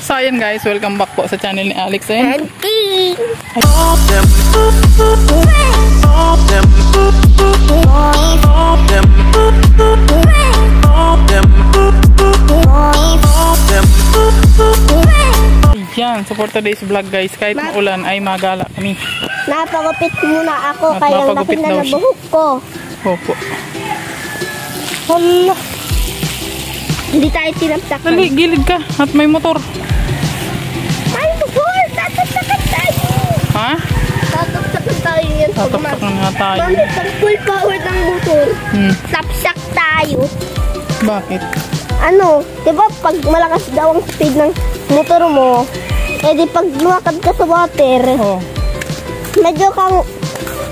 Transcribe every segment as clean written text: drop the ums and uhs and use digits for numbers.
So ayan guys, welcome back po sa channel ni Alex and King. Yan, so for today's vlog guys, kahit maulan ay magala kami. Napagupit muna ako kaya laki na nabuhok ko. Opo. Hala. Hindi tayo tinapsakan. Dali, gilid ka at may motor. Ay, motor! Tatapsakan tayo! Ha? Tatapsakan tayo yan. Tatapsakan nga tayo. Mami, pag full power ng motor, tapsak tayo. Bakit? Ano, diba pag malakas daw ang speed ng motor mo, eh di pag lumakad ka sa water, medyo kang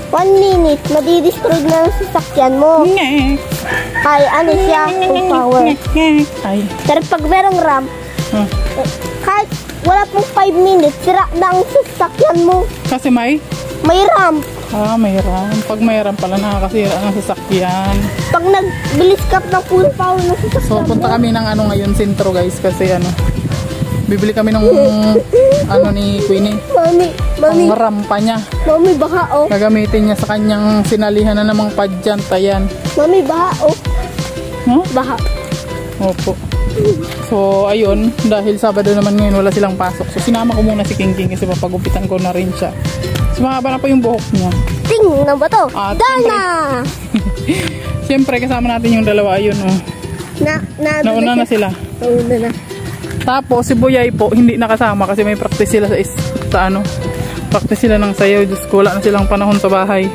1 minute, madidestroy na ang sasakyan mo. Kay ano siya, full power. Pero pag merong ramp, kahit wala pong 5 minutes, sira na ang sasakyan mo. Kasi may ramp. Ah, may ramp. Pag may ramp pala nakakasira ng sasakyan. Pag nagbilis ka ng full power ng sasakyan So punta kami ng ano ngayon, sentro guys, kasi ano, bibili kami ng ano ni Queenie. Mami. Ang rampa niya. Mami, baha Gagamitin niya sa kanyang sinalihan na namang padyant. Ayan. Mami, baha Huh? Baha. Opo. So ayun, dahil Sabado naman ngayon wala silang pasok. So sinama ko muna si King kasi papagupitan ko na rin siya. So mahaba na pa yung buhok niya. Ting na ba to? Dana! Siyempre kasama natin yung dalawa. Ayun nauna na sila. Nauna na. Tapos si Boyay po hindi nakasama kasi may practice sila sa ano. Practice sila ng sayaw. Diyos ko, wala na silang panahon sa bahay.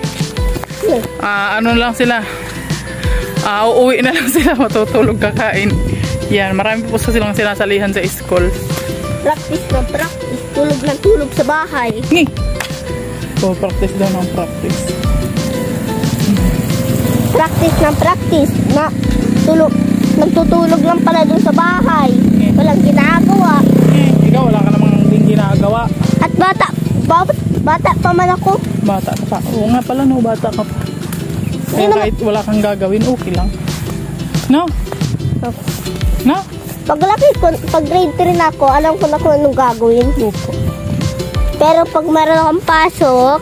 Ano lang sila. Uuwi na lang sila, matutulog, kakain. Yan, marami po silang sinasalihan sa school. Practice na practice. Tulog na tulog sa bahay. So practice daw ng practice. Practice na practice. Nagtutulog lang pala dun sa bahay. Walang ginagawa. Ikaw wala ka namang din ginagawa. At bata pa man ako. Bata ka pa. Oo nga pala no, bata ka pa. Kaya kahit wala kang gagawin, okay lang. No? No? Paglaki ko, pag grade 3 na ako, alam ko na kung anong gagawin. Opo. Pero pag meron akong pasok,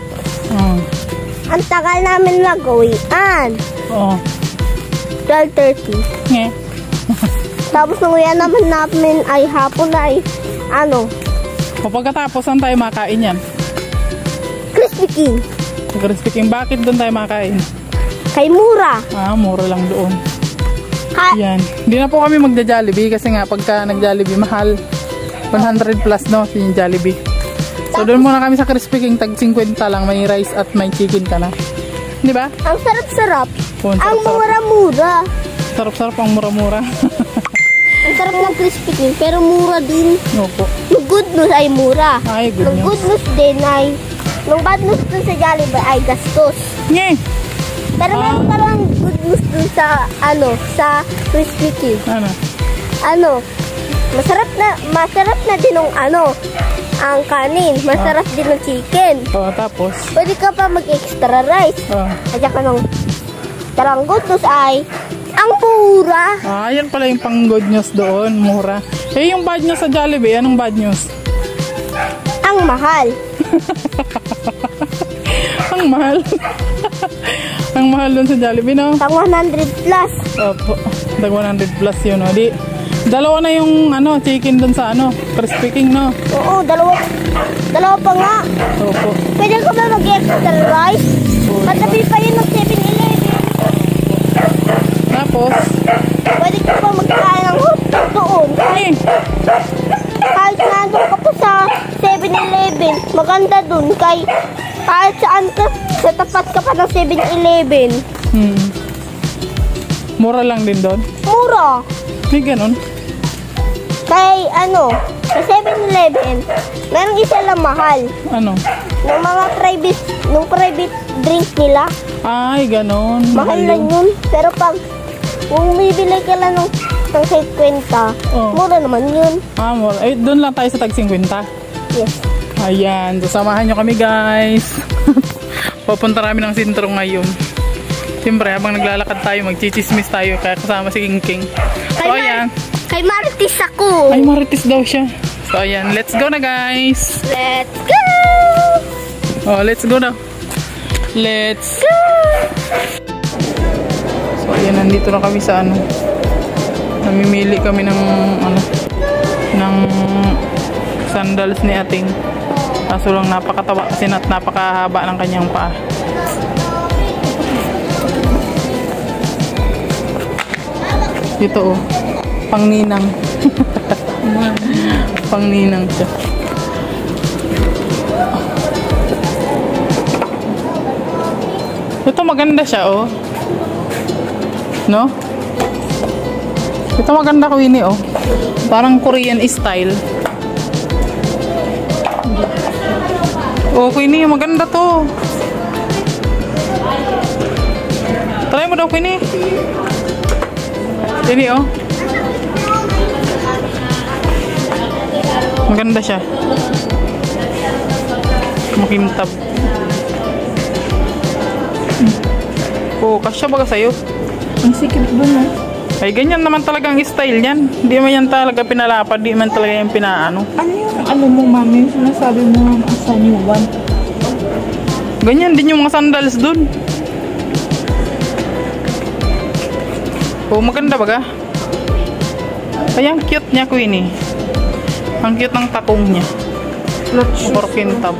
ang tagal namin nagawian. 12:30. Tapos nung uyan namin ay hapon na ay ano. Pagkatapos saan tayo makain yan? Crispy King. Crispy King, bakit doon tayo makain? Kay mura. Mura lang doon. Yan. Hindi na po kami magja-Jollibee kasi nga pagka nag-Jollibee mahal. 100 plus no, yung Jollibee. So doon muna kami sa Crispy King, tag 50 lang, may rice at may chicken ka na. Di ba? Ang sarap-sarap. Ang mura-mura. Sarap-sarap ang mura-mura. Ang sarap ng Crispy King, pero mura din. Opo. Yung good news ay mura. Good news. Good news din ay, yung bad news dun sa Jollibee ay gastos. Pero meron ka lang good news dun sa, sa Crispy King. Masarap na din yung ang kanin. Masarap din ng chicken. Tapos? Pwede ka pa mag-extra rice. At saka nung tarang good news ay, ang mura. Yan pala yung pang good news doon, mura. Yung bad news sa Jollibee, anong bad news? Ang mahal. Ang mahal. Ang mahal doon sa Jollibee, no? Tag 100 plus. Opo. Tag 100 plus yun, no? Dalawa na yung chicken doon sa Crispy King, no? Oo, dalawa pa nga. Opo. Pwede ko ba mag-extra rice? Katabi pa yun ng 7-Eleven. Tapos? Pwede ko pa magkain ng hotdog doon. Kahit nandun ka pa sa 7-Eleven, maganda doon. Kahit saan ka, sa tapat ka pa ng 7-Eleven. Mura lang din doon? Mura. May ganun? Sa 7-Eleven, merong isa lang mahal. Nung mga private drink nila. Ay, ganun. Mahal lang yun. Pero kung bibili ka lang ng 50, mura naman yun. Mura. Doon lang tayo sa tag 50? Yes. Ayan, samahan nyo kami guys. Papunta kami ng sentro ngayon. Siyempre, habang naglalakad tayo, magchichismis tayo, kaya kasama si King King. So, ayan. Kay Marites ako. Ay, Marites daw siya. So, ayan. Let's go na, guys. Let's go! Oh, let's go na. Let's go! So, ayan. Nandito na kami sa ano. Namimili kami ng ano, ng sandals ni ating. Kaso lang napakatawa kasi napakahaba ng kanyang paa. Ito oh. Pangninang. Pangninang siya. Ito maganda siya oh. No? Ito maganda ko ini oh. Parang Korean style. Oh, Queenie, maganda to. Try mo daw, Queenie. Ini oh. Maganda siya. Makintab. Oh, kasya baga sa'yo. Ang sikip ba na? Ay, ganyan naman talaga ang style yan. Hindi man yan talaga pinalapad. Hindi man talaga yan pinaano. Ano yung ano mo, mami? Sinasabi mo sa new one. Ganyan din yung mga sandals dun. Oh, maganda baga. Ay, ang cute niya, Queenie. Ang cute ng takong niya. Porkintab.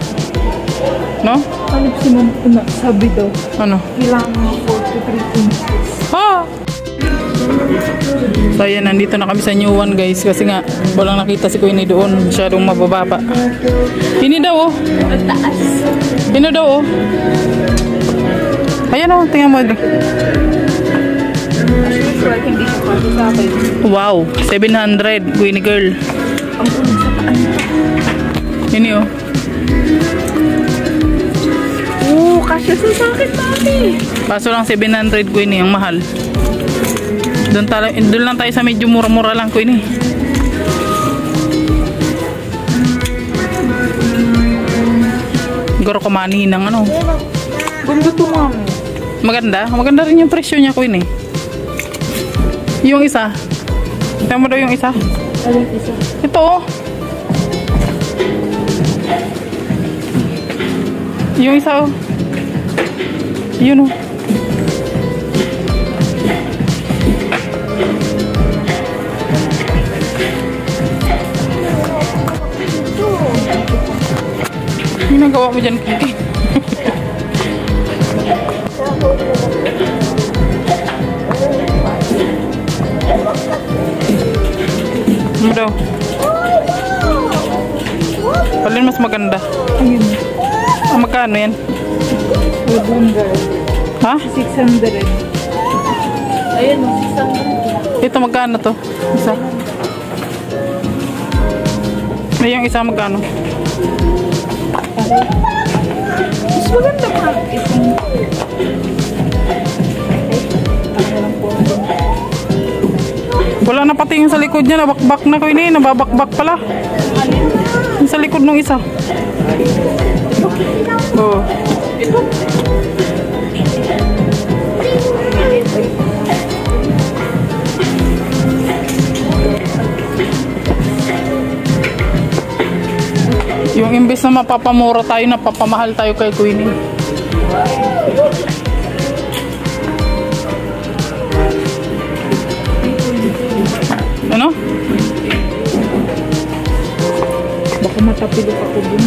No? Ano sinunod sabi daw? Ano? Kailangan mo 43 inches. Ha! So, ayan, nandito na kami sa new one, guys. Kasi nga, walang nakita si Queenie doon. Masyadong mababa. Ini daw, oh. Taas. Ino daw, oh. Ayan, oh. Tingnan mo. Hindi siya pwede sa akin. Wow. 700. Queenie girl. Ang puno sa paan. Ini, oh. Kasya sa akin, mami. Kaso lang 700, Queenie. Ang mahal. Doon lang tayo sa medyo mura-mura lang, Queenie. Siguro kumani ng ano. Ganda to, mami. Maganda. Maganda rin yung presyo niya, Queenie. Yung isa. Tingnan mo daw yung isa. Alin isa? Ito, oh. Yung isa, oh. Yun, oh. Yung nagawa mo dyan, Kiki. Ano daw? Palin mas maganda. Ayun. Magkano yan? 400. Ha? 600. Ayun, 600. Ito magkano to? Isa. May yung isa magkano? Mas maganda pa. Isang... Wala na pati yung sa likod niya. Nabakbak na ko ini. Nababakbak pala. Yung sa likod ng isa. Oh. Yung imbes na mapapamura tayo, napapamahal tayo kay Queenie. Ano? Baka matapilok ako dun.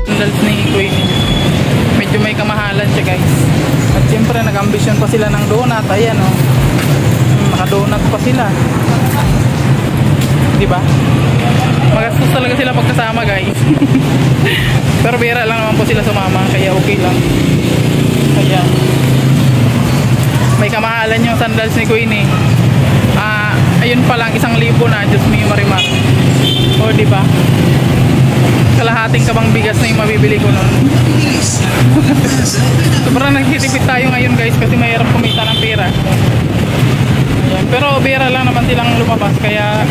Sandals ni Queenie. Medyo may kamahalan siya, guys. At siyempre nag-ambisyon pa sila ng donut. Ayan, oh. Naka-donut pa sila. Diba? Magastos talaga sila pagkasama, guys. Pero bira lang naman po sila sumama. Kaya okay lang. Ayan. May kamahalan yung sandals ni Queenie. Ayun pa lang, 1,000 na. Diyos me, Marimar. O, diba? Kalahating kabang bigas na yung mabibili ko nun. Sobrang nagtitipid tayo ngayon, guys, kasi mahirap kumita ng pera. Ayan. Pero bira lang naman silang lumabas, kaya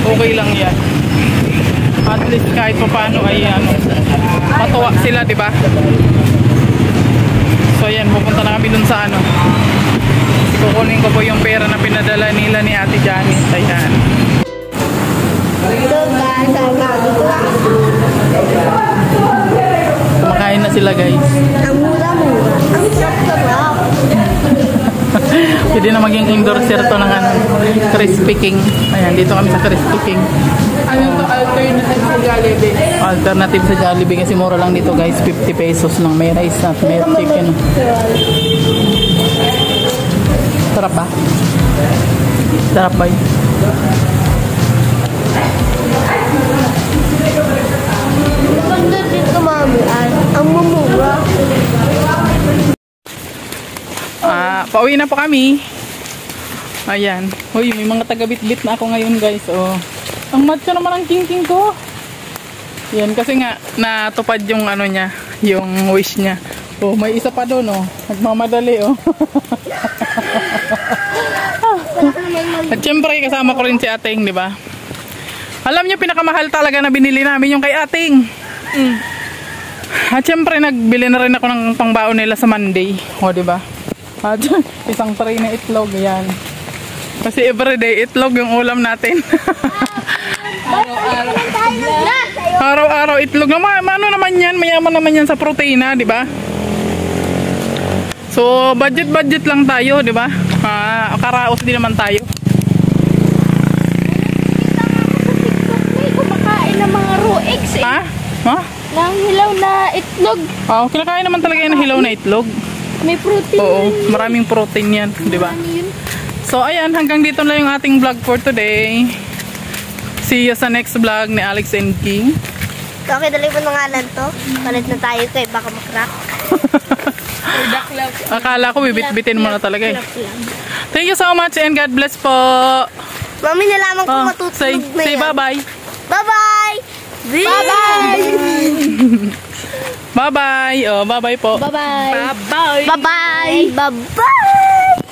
okay lang yan. At least kahit pa paano ay ano, matuwa sila, diba? ayan, pupunta na kami dun sa ano. Kukunin ko po yung pera na pinadala nila ni Ate Janice. Ayan. Kumakain na sila guys. Ang mura-mura. Ang sarap-sarap. Pwede na maging endorser to ng ano, Crispy King. Ayan, dito kami sa Crispy King. Ano to? Alternative sa Jollibee. Alternative sa Jollibee kasi mura lang dito guys. 50 pesos lang. May rice at may chicken. Sarap ba? Sarap ba yun? Maganda dito mami ay ang mumura. Pauwi na po kami. Ayan. Uy, may mga taga-bit-bit na ako ngayon guys. Oh. Ang macho naman ang king-king ko. Yan, kasi nga natupad yung ano niya, yung wish niya. Oh, may isa pa doon oh. Nagmamadali oh. At syempre kasama ko rin si Ating, di ba? Alam niyo pinakamahal talaga na binili namin yung kay Ating. At syempre nagbili na rin ako ng pangbaon nila sa Monday. O, di ba? At isang tray na itlog, yan. Kasi everyday itlog yung ulam natin. Araw-araw itlog. Ano naman yan? Mayaman naman yan sa proteina, di ba? So, budget lang tayo, di ba? Karaos din naman tayo. May kumakain ng mga raw eggs eh. Ha? Ha? Nang hilaw na itlog. Oh, kinakain naman talaga yung hilaw na itlog. May protein. Oo, maraming protein yan, di ba? So, ayan, hanggang dito na yung ating vlog for today. See you sa next vlog ni Alex and King. Okay, dali mo nangalan to. Palit na tayo kay baka makrak. Akala ko bibit-bitin mo na talaga eh. Thank you so much and God bless po. Mami, nalaman ko matutulog say na yan. Say bye-bye. Bye-bye! Bye-bye! Bye-bye! Oh, bye-bye po. Bye-bye! Bye-bye! Bye-bye! Bye-bye!